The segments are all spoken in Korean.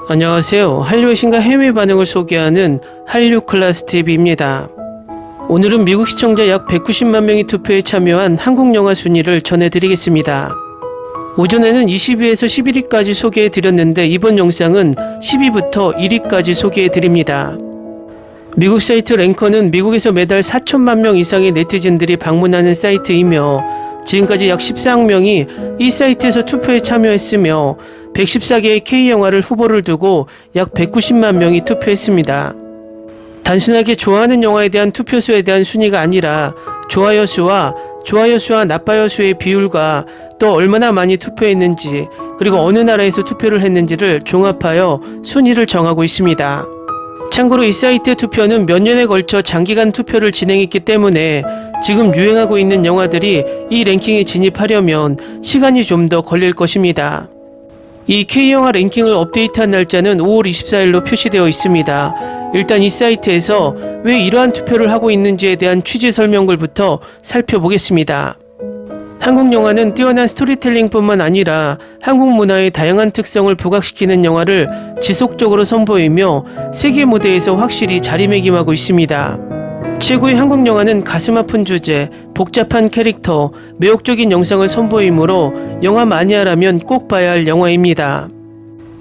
안녕하세요. 한류의 신과 해외 반응을 소개하는 한류 클래스 TV입니다. 오늘은 미국 시청자 약 190만 명이 투표에 참여한 한국 영화 순위를 전해드리겠습니다. 오전에는 20위에서 11위까지 소개해드렸는데 이번 영상은 10위부터 1위까지 소개해드립니다. 미국 사이트 랭커는 미국에서 매달 4천만 명 이상의 네티즌들이 방문하는 사이트이며 지금까지 약 14억 명이 이 사이트에서 투표에 참여했으며 114개의 K영화를 후보를 두고 약 190만 명이 투표했습니다. 단순하게 좋아하는 영화에 대한 투표수에 대한 순위가 아니라 좋아요 수와 나빠요 수의 비율과 또 얼마나 많이 투표했는지 그리고 어느 나라에서 투표를 했는지를 종합하여 순위를 정하고 있습니다. 참고로 이 사이트의 투표는 몇 년에 걸쳐 장기간 투표를 진행했기 때문에 지금 유행하고 있는 영화들이 이 랭킹에 진입하려면 시간이 좀 더 걸릴 것입니다. 이 K영화 랭킹을 업데이트한 날짜는 5월 24일로 표시되어 있습니다. 일단 이 사이트에서 왜 이러한 투표를 하고 있는지에 대한 취재 설명글부터 살펴보겠습니다. 한국 영화는 뛰어난 스토리텔링뿐만 아니라 한국 문화의 다양한 특성을 부각시키는 영화를 지속적으로 선보이며 세계 무대에서 확실히 자리매김하고 있습니다. 최고의 한국 영화는 가슴 아픈 주제, 복잡한 캐릭터, 매혹적인 영상을 선보이므로 영화 마니아라면 꼭 봐야 할 영화입니다.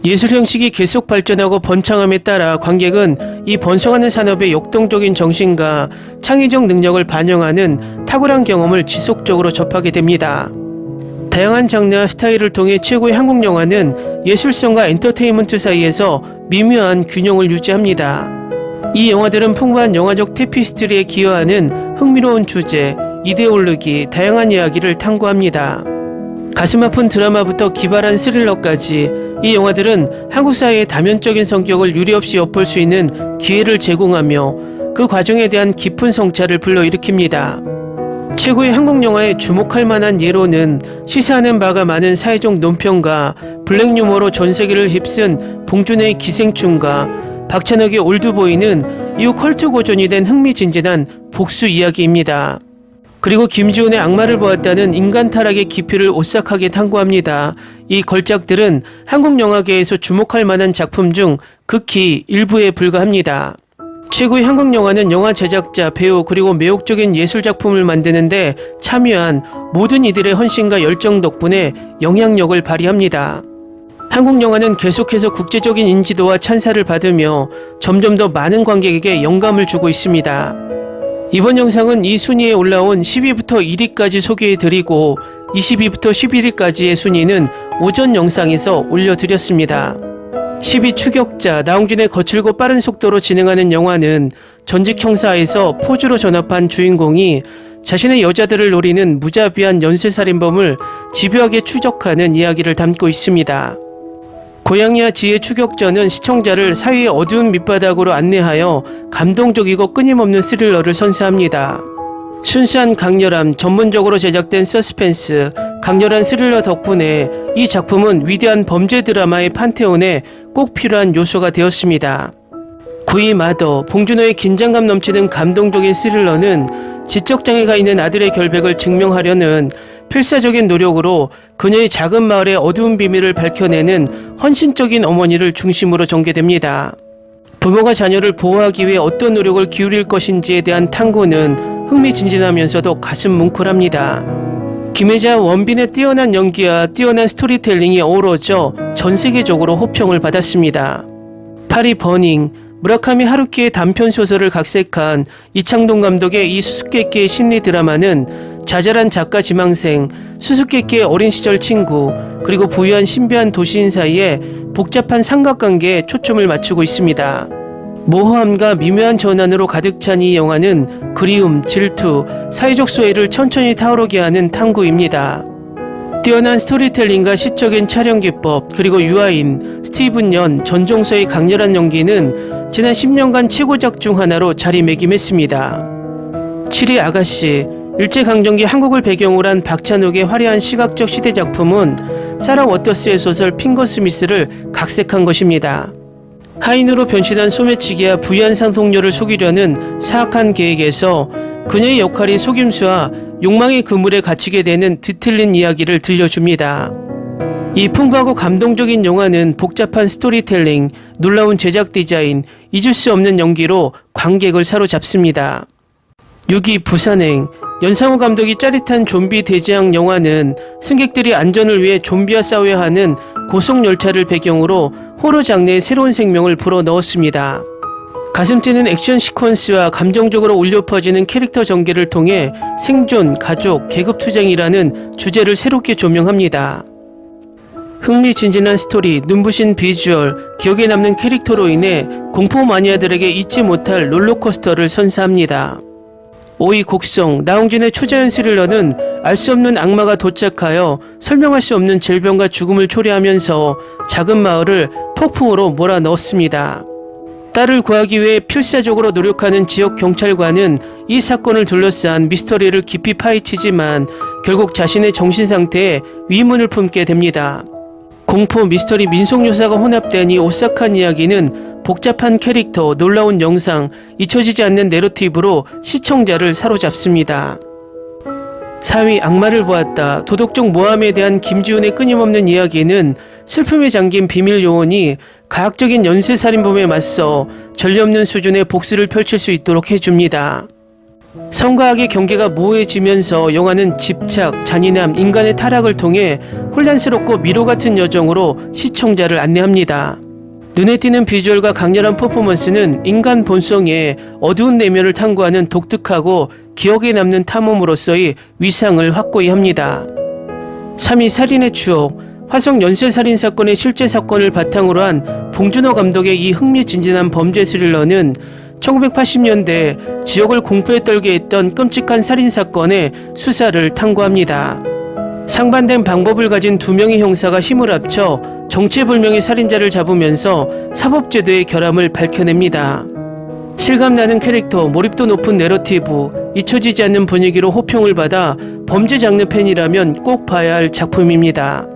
예술 형식이 계속 발전하고 번창함에 따라 관객은 이 번성하는 산업의 역동적인 정신과 창의적 능력을 반영하는 탁월한 경험을 지속적으로 접하게 됩니다. 다양한 장르와 스타일을 통해 최고의 한국 영화는 예술성과 엔터테인먼트 사이에서 미묘한 균형을 유지합니다. 이 영화들은 풍부한 영화적 테피스트리에 기여하는 흥미로운 주제, 이데올로기, 다양한 이야기를 탐구합니다. 가슴 아픈 드라마부터 기발한 스릴러까지 이 영화들은 한국 사회의 다면적인 성격을 유례없이 엿볼 수 있는 기회를 제공하며 그 과정에 대한 깊은 성찰을 불러일으킵니다. 최고의 한국 영화에 주목할 만한 예로는 시사하는 바가 많은 사회적 논평과 블랙 유머로 전 세계를 휩쓴 봉준호의 기생충과 박찬욱의 올드보이는 이후 컬트 고전이 된 흥미진진한 복수 이야기입니다. 그리고 김지훈의 악마를 보았다는 인간 타락의 깊이를 오싹하게 탐구합니다. 이 걸작들은 한국 영화계에서 주목할 만한 작품 중 극히 일부에 불과합니다. 최고의 한국 영화는 영화 제작자, 배우 그리고 매혹적인 예술작품을 만드는데 참여한 모든 이들의 헌신과 열정 덕분에 영향력을 발휘합니다. 한국 영화는 계속해서 국제적인 인지도와 찬사를 받으며 점점 더 많은 관객에게 영감을 주고 있습니다. 이번 영상은 이 순위에 올라온 10위부터 1위까지 소개해드리고 20위부터 11위까지의 순위는 오전 영상에서 올려드렸습니다. 10위 추격자, 나홍준의 거칠고 빠른 속도로 진행하는 영화는 전직 형사에서 포주로 전업한 주인공이 자신의 여자들을 노리는 무자비한 연쇄살인범을 집요하게 추적하는 이야기를 담고 있습니다. 고양이와 지의 추격전은 시청자를 사회의 어두운 밑바닥으로 안내하여 감동적이고 끊임없는 스릴러를 선사합니다. 순수한 강렬함, 전문적으로 제작된 서스펜스, 강렬한 스릴러 덕분에 이 작품은 위대한 범죄 드라마의 판테온에 꼭 필요한 요소가 되었습니다. 9위 마더, 봉준호의 긴장감 넘치는 감동적인 스릴러는 지적장애가 있는 아들의 결백을 증명하려는 필사적인 노력으로 그녀의 작은 마을의 어두운 비밀을 밝혀내는 헌신적인 어머니를 중심으로 전개됩니다. 부모가 자녀를 보호하기 위해 어떤 노력을 기울일 것인지에 대한 탐구는 흥미진진하면서도 가슴 뭉클합니다. 김혜자, 원빈의 뛰어난 연기와 뛰어난 스토리텔링이 어우러져 전 세계적으로 호평을 받았습니다. 8위 버닝, 무라카미 하루키의 단편소설을 각색한 이창동 감독의 이 수수께끼의 심리 드라마는 자잘한 작가 지망생, 수수께끼의 어린 시절 친구, 그리고 부유한 신비한 도시인 사이에 복잡한 삼각관계에 초점을 맞추고 있습니다. 모호함과 미묘한 전환으로 가득 찬 이 영화는 그리움, 질투, 사회적 소외를 천천히 타오르게 하는 탐구입니다. 뛰어난 스토리텔링과 시적인 촬영 기법, 그리고 유아인, 스티븐 연, 전종서의 강렬한 연기는 지난 10년간 최고작 중 하나로 자리매김했습니다. 7위 아가씨, 일제강점기 한국을 배경으로 한 박찬욱의 화려한 시각적 시대작품은 사라 워터스의 소설 핑거 스미스를 각색한 것입니다. 하인으로 변신한 소매치기와 부유한 상속녀를 속이려는 사악한 계획에서 그녀의 역할이 속임수와 욕망의 그물에 갇히게 되는 뒤틀린 이야기를 들려줍니다. 이 풍부하고 감동적인 영화는 복잡한 스토리텔링, 놀라운 제작 디자인, 잊을 수 없는 연기로 관객을 사로잡습니다. 6위 부산행. 연상호 감독이 짜릿한 좀비 대지향 영화는 승객들이 안전을 위해 좀비와 싸워야 하는 고속열차를 배경으로 호러 장르의 새로운 생명을 불어넣었습니다. 가슴 뛰는 액션 시퀀스와 감정적으로 울려 퍼지는 캐릭터 전개를 통해 생존, 가족, 계급투쟁이라는 주제를 새롭게 조명합니다. 흥미진진한 스토리, 눈부신 비주얼, 기억에 남는 캐릭터로 인해 공포 마니아들에게 잊지 못할 롤러코스터를 선사합니다. 5위 곡성. 나홍진의 초자연 스릴러는 알 수 없는 악마가 도착하여 설명할 수 없는 질병과 죽음을 초래하면서 작은 마을을 폭풍으로 몰아넣었습니다. 딸을 구하기 위해 필사적으로 노력하는 지역 경찰관은 이 사건을 둘러싼 미스터리를 깊이 파헤치지만 결국 자신의 정신 상태에 위문을 품게 됩니다. 공포, 미스터리, 민속 요소가 혼합된 이 오싹한 이야기는 복잡한 캐릭터, 놀라운 영상, 잊혀지지 않는 내러티브로 시청자를 사로잡습니다. 4위 악마를 보았다. 도덕적 모함에 대한 김지훈의 끊임없는 이야기는 슬픔에 잠긴 비밀 요원이 가학적인 연쇄살인범에 맞서 전례 없는 수준의 복수를 펼칠 수 있도록 해줍니다. 성과 악의 경계가 모호해지면서 영화는 집착, 잔인함, 인간의 타락을 통해 혼란스럽고 미로 같은 여정으로 시청자를 안내합니다. 눈에 띄는 비주얼과 강렬한 퍼포먼스는 인간 본성의 어두운 내면을 탐구하는 독특하고 기억에 남는 탐험으로서의 위상을 확고히 합니다. 3위 살인의 추억. 화성 연쇄살인 사건의 실제 사건을 바탕으로 한 봉준호 감독의 이 흥미진진한 범죄 스릴러는 1980년대 지역을 공포에 떨게 했던 끔찍한 살인사건의 수사를 탐구합니다. 상반된 방법을 가진 두 명의 형사가 힘을 합쳐 정체불명의 살인자를 잡으면서 사법제도의 결함을 밝혀냅니다. 실감나는 캐릭터, 몰입도 높은 내러티브, 잊혀지지 않는 분위기로 호평을 받아 범죄 장르 팬이라면 꼭 봐야 할 작품입니다.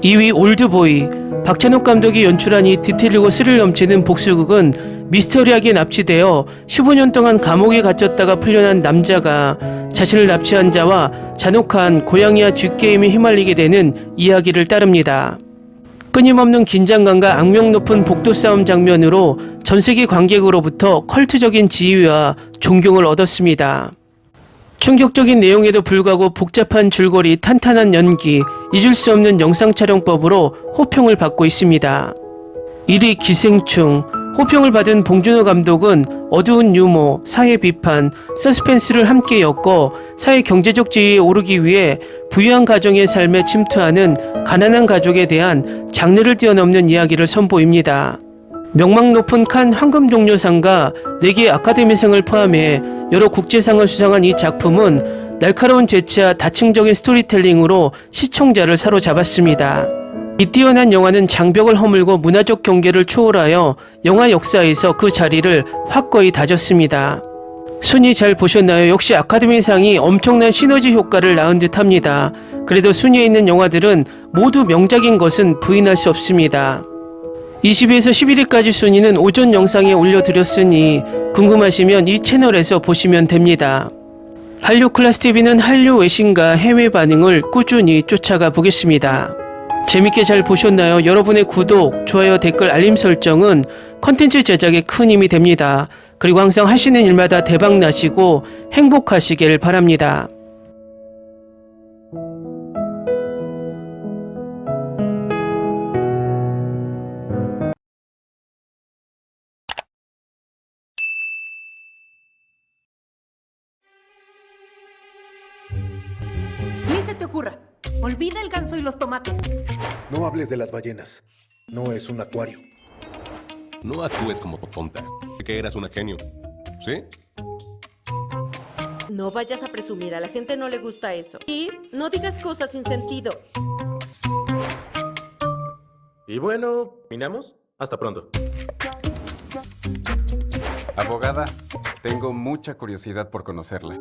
2위 올드보이. 박찬욱 감독이 연출한 이 디테일이고 스릴 넘치는 복수극은 미스터리하게 납치되어 15년 동안 감옥에 갇혔다가 풀려난 남자가 자신을 납치한 자와 잔혹한 고양이와 쥐게임에 휘말리게 되는 이야기를 따릅니다. 끊임없는 긴장감과 악명 높은 복도 싸움 장면으로 전세계 관객으로부터 컬트적인 지위와 존경을 얻었습니다. 충격적인 내용에도 불구하고 복잡한 줄거리, 탄탄한 연기, 잊을 수 없는 영상 촬영법으로 호평을 받고 있습니다. 1위 기생충. 호평을 받은 봉준호 감독은 어두운 유머, 사회 비판, 서스펜스를 함께 엮어 사회 경제적 지위에 오르기 위해 부유한 가정의 삶에 침투하는 가난한 가족에 대한 장르를 뛰어넘는 이야기를 선보입니다. 명망 높은 칸 황금종려상과 4개의 아카데미상을 포함해 여러 국제상을 수상한 이 작품은 날카로운 재치와 다층적인 스토리텔링으로 시청자를 사로잡았습니다. 이 뛰어난 영화는 장벽을 허물고 문화적 경계를 초월하여 영화 역사에서 그 자리를 확고히 다졌습니다. 순위 잘 보셨나요? 역시 아카데미상이 엄청난 시너지 효과를 낳은 듯 합니다. 그래도 순위에 있는 영화들은 모두 명작인 것은 부인할 수 없습니다. 20위에서 11위까지 순위는 오전 영상에 올려드렸으니 궁금하시면 이 채널에서 보시면 됩니다. 한류 클래스TV는 한류 외신과 해외 반응을 꾸준히 쫓아가 보겠습니다. 재밌게 잘 보셨나요? 여러분의 구독, 좋아요, 댓글, 알림 설정은 컨텐츠 제작에 큰 힘이 됩니다. 그리고 항상 하시는 일마다 대박 나시고 행복하시길 바랍니다. Ni se te ocurra. Olvida el ganso y los tomates. No hables de las ballenas. No es un acuario. No actúes como tonta. Que eras una genio. ¿Sí? No vayas a presumir, a la gente no le gusta eso. Y no digas cosas sin sentido. Y bueno, ¿terminamos? Hasta pronto. Abogada, tengo mucha curiosidad por conocerla.